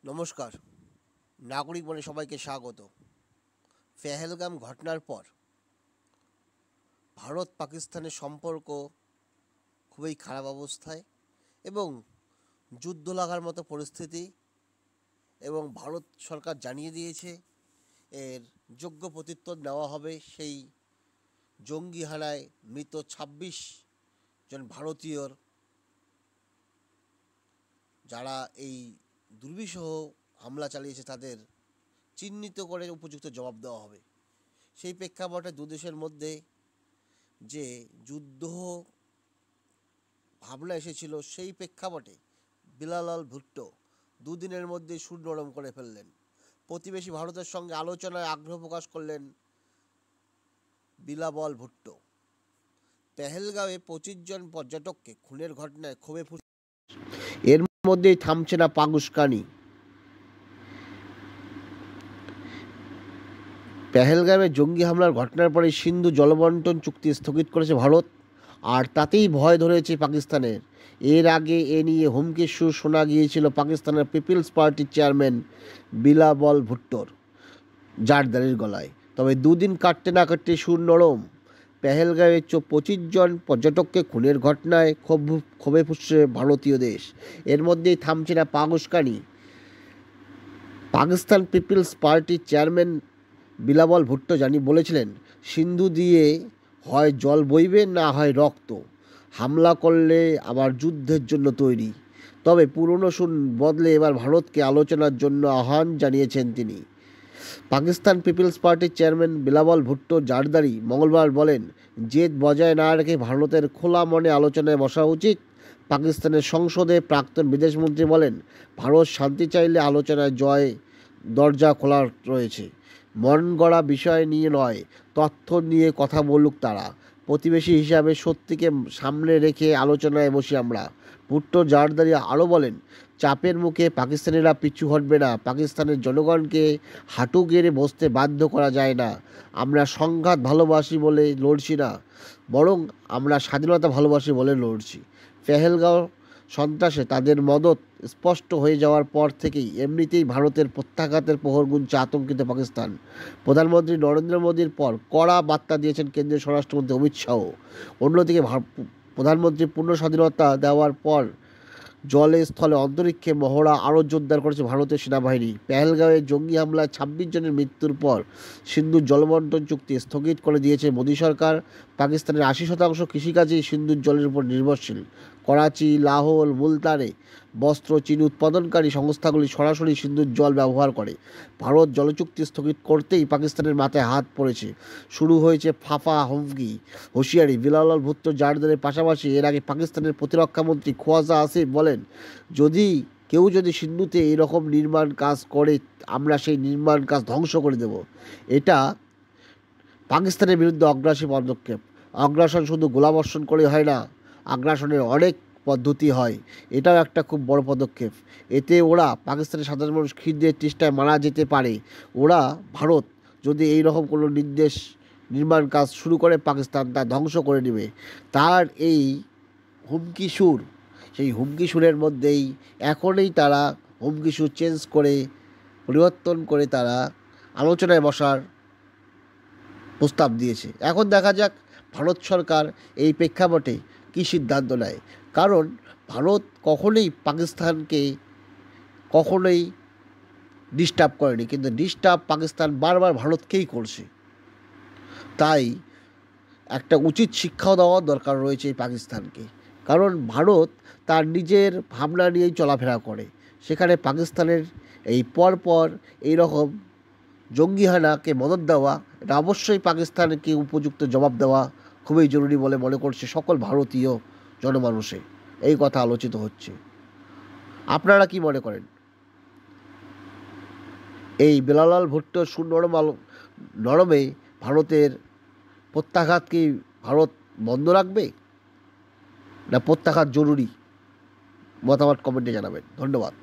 নমস্কার। নাগরিক বনে সবাইকে স্বাগত। পেহেলগাম ঘটনার পর ভারত পাকিস্তানের সম্পর্ক খুবই খারাপ অবস্থায় এবং যুদ্ধ লাগার মতো পরিস্থিতি, এবং ভারত সরকার জানিয়ে দিয়েছে এর যোগ্য প্রত্যুত্তর নেওয়া হবে। সেই জঙ্গি হানায় মৃত ২৬ জন ভারতীয়র, যারা এই দুর্বিষহ হামলা চালিয়েছে, তাদের চিহ্নিত করে উপযুক্ত জবাব দেওয়া হবে। সেই প্রেক্ষাপটে দুদেশের মধ্যে যে যুদ্ধ ভাবনা এসেছিল, সেই প্রেক্ষাপটে বিলাল ভুট্টো দুদিনের মধ্যে সুর নরম করে ফেললেন। প্রতিবেশী ভারতের সঙ্গে আলোচনায় আগ্রহ প্রকাশ করলেন বিলাল ভুট্টো। পেহেলগাঁওয়ে ২৫ জন পর্যটককে খুনের ঘটনায় ক্ষোভে ফুঁসছে। এর মধ্যেই থামছে না পাক উস্কানি। পেহেলগামে জঙ্গি হামলার ঘটনার পরে সিন্ধু জলবন্টন চুক্তি স্থগিত করেছে ভারত, আর তাতেই ভয় ধরেছে পাকিস্তানের। এর আগে এ নিয়ে হুমকির সুর শোনা গিয়েছিল পাকিস্তানের পিপলস পার্টির চেয়ারম্যান বিলাল ভুট্টোর জারদারির গলায়। তবে দুদিন কাটতে না কাটতে সুর নরম। পেহেলগাঁওয়ে ২৫ জন পর্যটককে খুনের ঘটনায় ক্ষোভে ফুঁসছে ভারতীয় দেশ। এর মধ্যেই থামছে না পাক উস্কানি। পাকিস্তান পিপলস পার্টির চেয়ারম্যান বিলাল ভুট্টো বলেছিলেন, সিন্ধু দিয়ে হয় জল বইবে, না হয় রক্ত। হামলা করলে আবার যুদ্ধের জন্য তৈরি। তবে পুরনো সুর বদলে এবার ভারতকে আলোচনার জন্য আহ্বান জানিয়েছেন তিনি। পাকিস্তান পিপলস পার্টির চেয়ারম্যান বিলাল ভুট্টো জারদারি মঙ্গলবার বলেন, জেদ বজায় না রেখে ভারতের খোলা মনে আলোচনায় বসা উচিত। পাকিস্তানের সংসদে প্রাক্তন বিদেশমন্ত্রী বলেন, ভারত শান্তি চাইলে আলোচনায় দরজা খোলা রয়েছে। মন গড়া বিষয় নিয়ে নয়, তথ্য নিয়ে কথা বলুক তারা। প্রতিবেশী হিসাবে সত্যিকে সামনে রেখে আলোচনায় বসি আমরা। ভুট্টো জারদারি আরও বলেন, চাপের মুখে পাকিস্তানিরা পিছু হটবে না। পাকিস্তানের জনগণকে হাঁটু গেড়ে বসতে বাধ্য করা যায় না। আমরা সংঘাত ভালোবাসি বলে লড়ছি না, বরং আমরা স্বাধীনতা ভালোবাসি বলে লড়ছি। পেহেলগাঁও সন্ত্রাসে তাদের মদত স্পষ্ট হয়ে যাওয়ার পর থেকেই এমনিতেই ভারতের প্রত্যাঘাতের প্রহর গুনছে আতঙ্কিত পাকিস্তান। প্রধানমন্ত্রী নরেন্দ্র মোদীর পর কড়া বার্তা দিয়েছেন কেন্দ্রীয় স্বরাষ্ট্রমন্ত্রী অমিত শাহ। অন্যদিকে প্রধানমন্ত্রী পূর্ণ স্বাধীনতা দেওয়ার পর জলে স্থলে অন্তরিক্ষে মহড়া আরও জোরদার করেছে ভারতের সেনাবাহিনী। পেহেলগাঁওয়ে জঙ্গি হামলায় ২৬ জনের মৃত্যুর পর সিন্ধুর জলবন্টন চুক্তি স্থগিত করে দিয়েছে মোদী সরকার। পাকিস্তানের ৮০% কৃষিকাজেই সিন্ধুর জলের উপর নির্ভরশীল। করাচি, লাহোর, মুলতানে বস্ত্র, চিনি উৎপাদনকারী সংস্থাগুলি সরাসরি সিন্ধুর জল ব্যবহার করে। ভারত জলচুক্তি স্থগিত করতেই পাকিস্তানের মাথায় হাত পড়েছে। শুরু হয়েছে ফাফা হুমকি, হুঁশিয়ারি। বিলাল ভুট্টো জারদারির পাশাপাশি এর আগে পাকিস্তানের প্রতিরক্ষামন্ত্রী খোয়াজা আসিফ বলেন, যদি সিন্ধুতে এরকম নির্মাণ কাজ করে, আমরা সেই নির্মাণ কাজ ধ্বংস করে দেব। এটা পাকিস্তানের বিরুদ্ধে অগ্রাসী পদক্ষেপ। আগ্রাসন শুধু গোলাবর্ষণ করে হয় না, আগ্রাসনের অনেক পদ্ধতি হয়। এটাও একটা খুব বড় পদক্ষেপ। এতে পাকিস্তানের সাধারণ মানুষ খিদের তৃষ্ণায় মারা যেতে পারে। ভারত যদি এই রকম কোনো নির্মাণ কাজ শুরু করে, পাকিস্তান তা ধ্বংস করে নেবে। তার এই হুমকি সুর, সেই হুমকি সুরের মধ্যেই এখনই তারা হুমকি সুর চেঞ্জ করে, পরিবর্তন করে তারা আলোচনায় বসার প্রস্তাব দিয়েছে। এখন দেখা যাক ভারত সরকার এই প্রেক্ষাপটে কী সিদ্ধান্ত নেয়। কারণ ভারত কখনোই পাকিস্তানকে ডিস্টার্ব করেনি, কিন্তু ডিস্টার্ব পাকিস্তান বারবার ভারতকেই করছে। তাই একটা উচিত শিক্ষাও দেওয়ার দরকার রয়েছে এই পাকিস্তানকে। কারণ ভারত তার নিজের ভাবনা নিয়েই চলাফেরা করে। সেখানে পাকিস্তানের এই পরপর এইরকম জঙ্গিহানাকে মদত দেওয়া, এটা অবশ্যই পাকিস্তানকে উপযুক্ত জবাব দেওয়া খুবই জরুরি বলে মনে করছে সকল ভারতীয় জনমানুষে। এই কথা আলোচিত হচ্ছে। আপনারা কি মনে করেন? এই বিলাল ভুট্টোর নরমে ভারতের প্রত্যাঘাত কি ভারত বন্ধ রাখবে, না প্রত্যাঘাত জরুরি? মতামত কমেন্টে জানাবেন। ধন্যবাদ।